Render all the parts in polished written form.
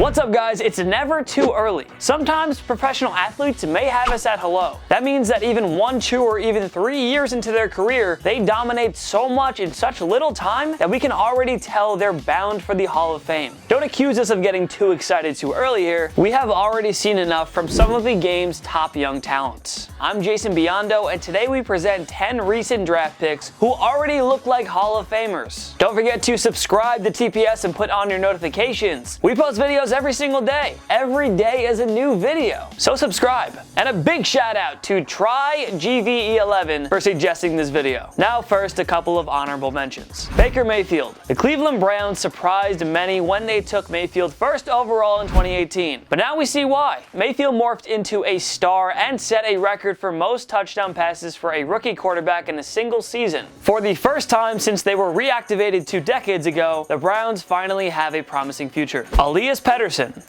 What's up, guys? It's never too early. Sometimes professional athletes may have us at hello. That means that even 1, 2, or even 3 years into their career, they dominate so much in such little time that we can already tell they're bound for the Hall of Fame. Don't accuse us of getting too excited too early here. We have already seen enough from some of the game's top young talents. I'm Jason Biondo, and today we present 10 recent draft picks who already look like Hall of Famers. Don't forget to subscribe to TPS and put on your notifications. We post videos every single day. Every day is a new video, so subscribe. And a big shout out to Try GVE 11 for suggesting this video. Now first, a couple of honorable mentions. Baker Mayfield. The Cleveland Browns surprised many when they took Mayfield first overall in 2018, but now we see why. Mayfield morphed into a star and set a record for most touchdown passes for a rookie quarterback in a single season. For the first time since they were reactivated 2 decades ago, the Browns finally have a promising future. Elias Pettersson.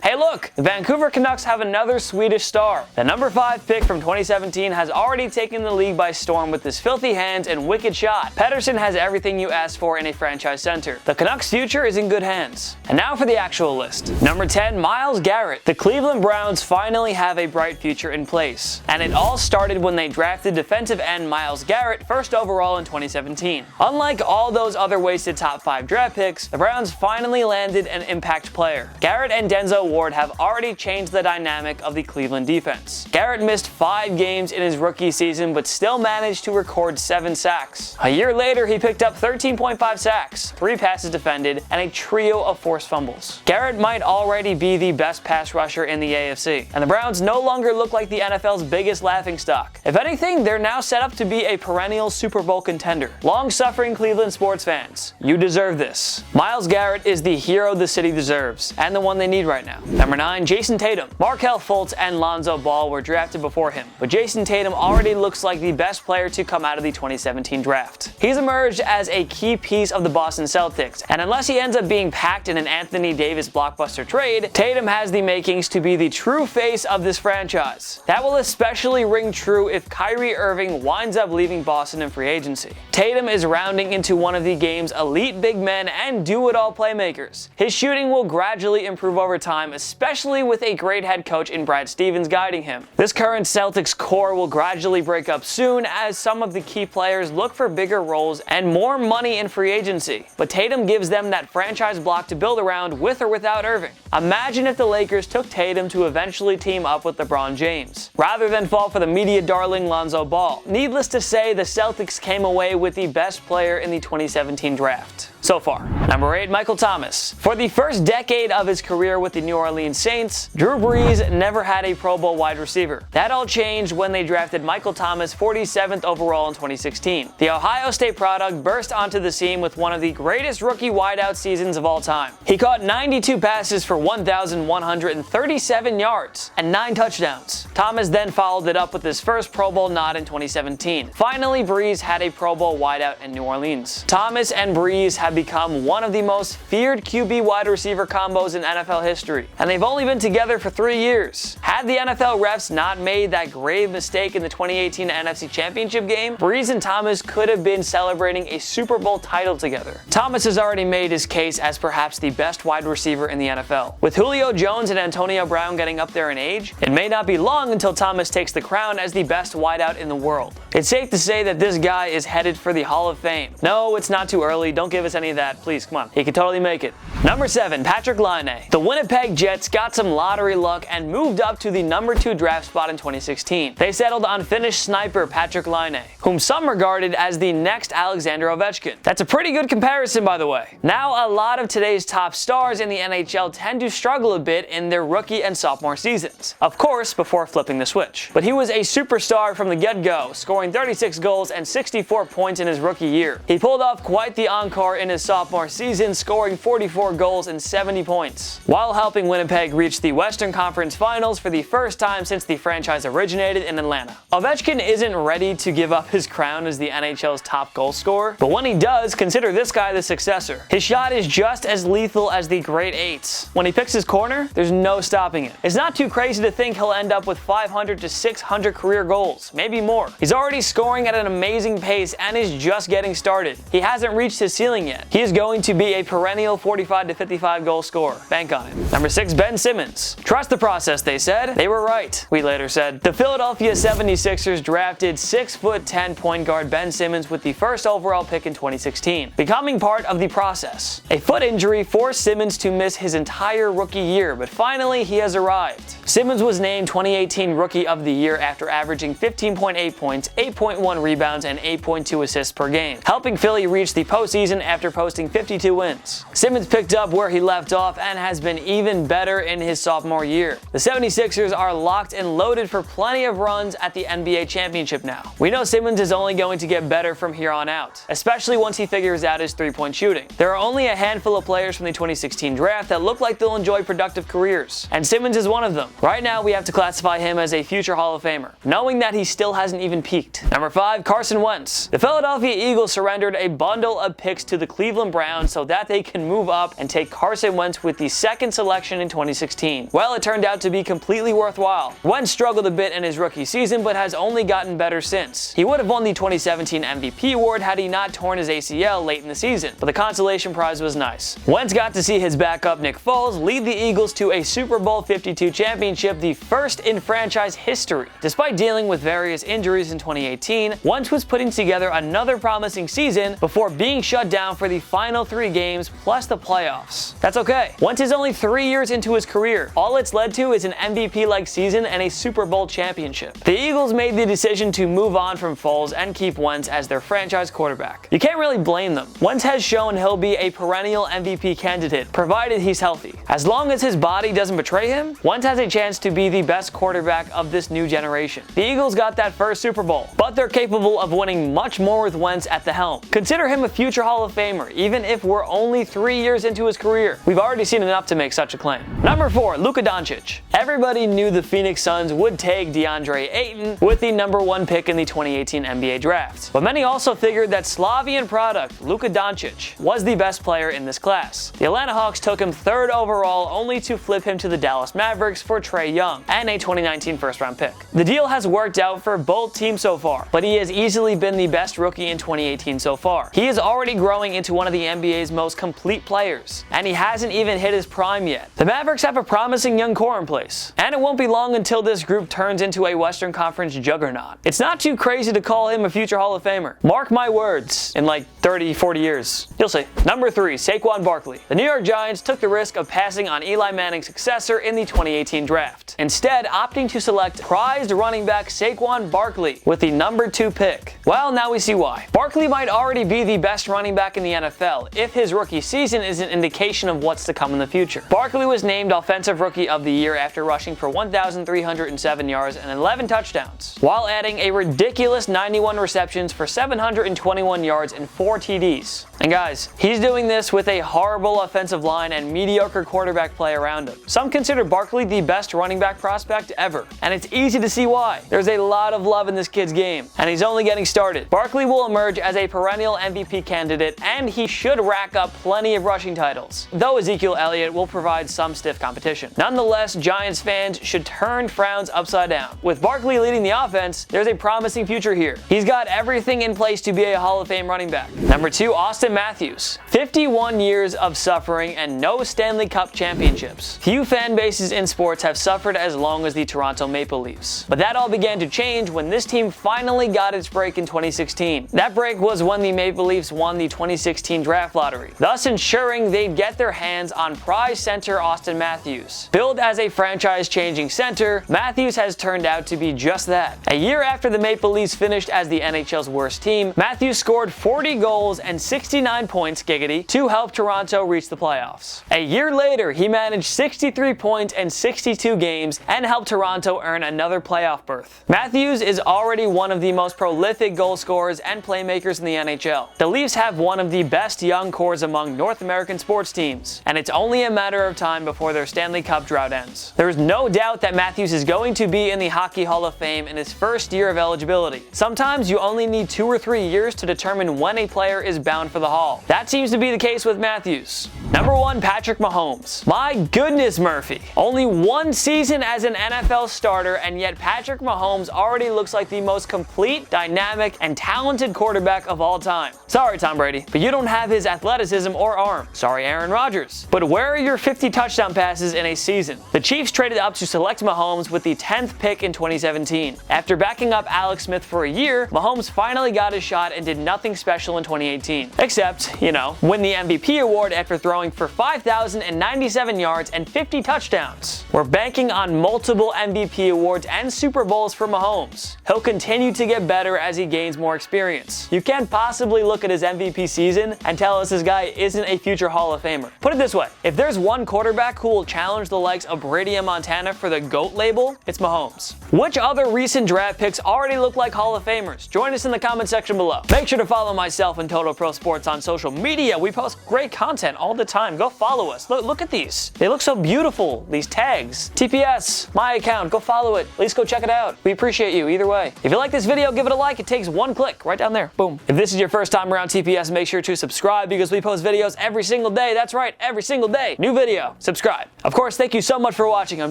Hey look, the Vancouver Canucks have another Swedish star. The number 5 pick from 2017 has already taken the league by storm with his filthy hands and wicked shot. Pettersson has everything you ask for in a franchise center. The Canucks' future is in good hands. And now for the actual list. Number 10, Myles Garrett. The Cleveland Browns finally have a bright future in place. And it all started when they drafted defensive end Myles Garrett first overall in 2017. Unlike all those other wasted top 5 draft picks, the Browns finally landed an impact player. Garrett and Denzel Ward have already changed the dynamic of the Cleveland defense. Garrett missed 5 games in his rookie season but still managed to record 7 sacks. A year later, he picked up 13.5 sacks, 3 passes defended, and a trio of forced fumbles. Garrett might already be the best pass rusher in the AFC, and the Browns no longer look like the NFL's biggest laughingstock. If anything, they're now set up to be a perennial Super Bowl contender. Long-suffering Cleveland sports fans, you deserve this. Myles Garrett is the hero the city deserves, and the one they need right now. Number 9, Jason Tatum. Markelle Fultz and Lonzo Ball were drafted before him, but Jason Tatum already looks like the best player to come out of the 2017 draft. He's emerged as a key piece of the Boston Celtics, and unless he ends up being packed in an Anthony Davis blockbuster trade, Tatum has the makings to be the true face of this franchise. That will especially ring true if Kyrie Irving winds up leaving Boston in free agency. Tatum is rounding into one of the game's elite big men and do-it-all playmakers. His shooting will gradually improve over time, especially with a great head coach in Brad Stevens guiding him. This current Celtics core will gradually break up soon as some of the key players look for bigger roles and more money in free agency, but Tatum gives them that franchise block to build around with or without Irving. Imagine if the Lakers took Tatum to eventually team up with LeBron James, rather than fall for the media darling Lonzo Ball. Needless to say, the Celtics came away with the best player in the 2017 draft so far. Number 8, Michael Thomas. For the first decade of his career with the New Orleans Saints, Drew Brees never had a Pro Bowl wide receiver. That all changed when they drafted Michael Thomas 47th overall in 2016. The Ohio State product burst onto the scene with one of the greatest rookie wideout seasons of all time. He caught 92 passes for 1,137 yards and 9 touchdowns. Thomas then followed it up with his first Pro Bowl nod in 2017. Finally, Brees had a Pro Bowl wideout in New Orleans. Thomas and Brees have become one of the most feared QB wide receiver combos in NFL history, and they've only been together for 3 years. Had the NFL refs not made that grave mistake in the 2018 NFC Championship game, Brees and Thomas could have been celebrating a Super Bowl title together. Thomas has already made his case as perhaps the best wide receiver in the NFL. With Julio Jones and Antonio Brown getting up there in age, it may not be long until Thomas takes the crown as the best wideout in the world. It's safe to say that this guy is headed for the Hall of Fame. No, it's not too early. Don't give us any of that, please, come on. He can totally make it. Number 7, Patrick Laine. The Winnipeg Jets got some lottery luck and moved up to the number 2 draft spot in 2016. They settled on Finnish sniper Patrick Laine, whom some regarded as the next Alexander Ovechkin. That's a pretty good comparison, by the way. Now, a lot of today's top stars in the NHL tend to struggle a bit in their rookie and sophomore seasons. Of course, before flipping the switch. But he was a superstar from the get-go, scoring 36 goals and 64 points in his rookie year. He pulled off quite the encore in his sophomore season, scoring 44 goals and 70 points, while helping Winnipeg reach the Western Conference Finals for the first time since the franchise originated in Atlanta. Ovechkin isn't ready to give up his crown as the NHL's top goal scorer, but when he does, consider this guy the successor. His shot is just as lethal as the great eights. When he picks his corner, there's no stopping it. It's not too crazy to think he'll end up with 500 to 600 career goals, maybe more. He's already already scoring at an amazing pace and is just getting started. He hasn't reached his ceiling yet. He is going to be a perennial 45 to 55 goal scorer. Bank on it. Number 6, Ben Simmons. Trust the process, they said. They were right, we later said. The Philadelphia 76ers drafted 6'10" point guard Ben Simmons with the first overall pick in 2016, becoming part of the process. A foot injury forced Simmons to miss his entire rookie year, but finally he has arrived. Simmons was named 2018 Rookie of the Year after averaging 15.8 points, 8.1 rebounds, and 8.2 assists per game, helping Philly reach the postseason after posting 52 wins. Simmons picked up where he left off and has been even better in his sophomore year. The 76ers are locked and loaded for plenty of runs at the NBA championship now. We know Simmons is only going to get better from here on out, especially once he figures out his three-point shooting. There are only a handful of players from the 2016 draft that look like they'll enjoy productive careers, and Simmons is one of them. Right now, we have to classify him as a future Hall of Famer, knowing that he still hasn't even peaked. Number 5, Carson Wentz. The Philadelphia Eagles surrendered a bundle of picks to the Cleveland Browns so that they can move up and take Carson Wentz with the second selection in 2016. Well, it turned out to be completely worthwhile. Wentz struggled a bit in his rookie season, but has only gotten better since. He would have won the 2017 MVP award had he not torn his ACL late in the season, but the consolation prize was nice. Wentz got to see his backup Nick Foles lead the Eagles to a Super Bowl 52 championship, the first in franchise history. Despite dealing with various injuries in 2018, Wentz was putting together another promising season before being shut down for the final 3 games plus the playoffs. That's okay. Wentz is only 3 years into his career. All it's led to is an MVP-like season and a Super Bowl championship. The Eagles made the decision to move on from Foles and keep Wentz as their franchise quarterback. You can't really blame them. Wentz has shown he'll be a perennial MVP candidate, provided he's healthy. As long as his body doesn't betray him, Wentz has a chance to be the best quarterback of this new generation. The Eagles got that first Super Bowl, but they're capable of winning much more with Wentz at the helm. Consider him a future Hall of Famer, even if we're only 3 years into his career. We've already seen enough to make such a claim. Number 4, Luka Doncic. Everybody knew the Phoenix Suns would take DeAndre Ayton with the number 1 pick in the 2018 NBA draft, but many also figured that Slavian product Luka Doncic was the best player in this class. The Atlanta Hawks took him 3rd overall, only to flip him to the Dallas Mavericks for Trae Young and a 2019 first-round pick. The deal has worked out for both teams so far, but he has easily been the best rookie in 2018 so far. He is already growing into one of the NBA's most complete players, and he hasn't even hit his prime yet. The Mavericks have a promising young core in place, and it won't be long until this group turns into a Western Conference juggernaut. It's not too crazy to call him a future Hall of Famer. Mark my words, in like 30, 40 years. You'll see. Number 3, Saquon Barkley. The New York Giants took the risk of passing on Eli Manning's successor in the 2018 draft, instead opting to select prized running back Saquon Barkley with the number 2 pick. Well, now we see why. Barkley might already be the best running back in the NFL if his rookie season is an indication of what's to come in the future. Barkley was named Offensive Rookie of the Year after rushing for 1,307 yards and 11 touchdowns, while adding a ridiculous 91 receptions for 721 yards and 4 TDs. And guys, he's doing this with a horrible offensive line and mediocre quarterback play around him. Some consider Barkley the best running back prospect ever, and it's easy to see why. There's a lot of love in this kid's game, and he's only getting started. Barkley will emerge as a perennial MVP candidate, and he should rack up plenty of rushing titles, though Ezekiel Elliott will provide some stiff competition. Nonetheless, Giants fans should turn frowns upside down. With Barkley leading the offense, there's a promising future here. He's got everything in place to be a Hall of Fame running back. Number 2, Austin Matthews. 51 years of suffering and no Stanley Cup championships. Few fan bases in sports have suffered as long as the Toronto Maple Leafs. But that all began to change when this team finally got its break in 2016. That break was when the Maple Leafs won the 2016 draft lottery, thus ensuring they'd get their hands on prize center Austin Matthews. Billed as a franchise-changing center, Matthews has turned out to be just that. A year after the Maple Leafs finished as the NHL's worst team, Matthews scored 40 goals and 69 points, giggity, to help Toronto reach the playoffs. A year later, he managed 63 points in 62 games and helped Toronto earn another playoff berth. Matthews is already one of the most prolific goal scorers and playmakers in the NHL. The Leafs have one of the best young cores among North American sports teams, and it's only a matter of time before their Stanley Cup drought ends. There is no doubt that Matthews is going to be in the Hockey Hall of Fame in his first year of eligibility. Sometimes you only need 2 or 3 years to determine when a player is bound for the Hall. That seems to be the case with Matthews. Number 1, Patrick Mahomes. My goodness, Murphy. Only 1 season as an NFL starter, and yet Patrick Mahomes already looks like the most most complete, dynamic, and talented quarterback of all time. Sorry, Tom Brady, but you don't have his athleticism or arm. Sorry, Aaron Rodgers. But where are your 50 touchdown passes in a season? The Chiefs traded up to select Mahomes with the 10th pick in 2017. After backing up Alex Smith for a year, Mahomes finally got his shot and did nothing special in 2018. Except, win the MVP award after throwing for 5,097 yards and 50 touchdowns. We're banking on multiple MVP awards and Super Bowls for Mahomes. He'll continue to get better as he gains more experience. You can't possibly look at his MVP season and tell us this guy isn't a future Hall of Famer. Put it this way, if there's one quarterback who will challenge the likes of Brady and Montana for the GOAT label, it's Mahomes. Which other recent draft picks already look like Hall of Famers? Join us in the comment section below. Make sure to follow myself and Total Pro Sports on social media. We post great content all the time. Go follow us. Look at these. They look so beautiful, these tags. TPS, my account, go follow it. At least go check it out. We appreciate you either way. If you like this video, give it a like. It takes one click right down there. Boom. If this is your first time around TPS, make sure to subscribe because we post videos every single day. That's right, every single day. New video. Subscribe. Of course, thank you so much for watching. I'm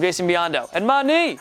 Jason Biondo. And my knee.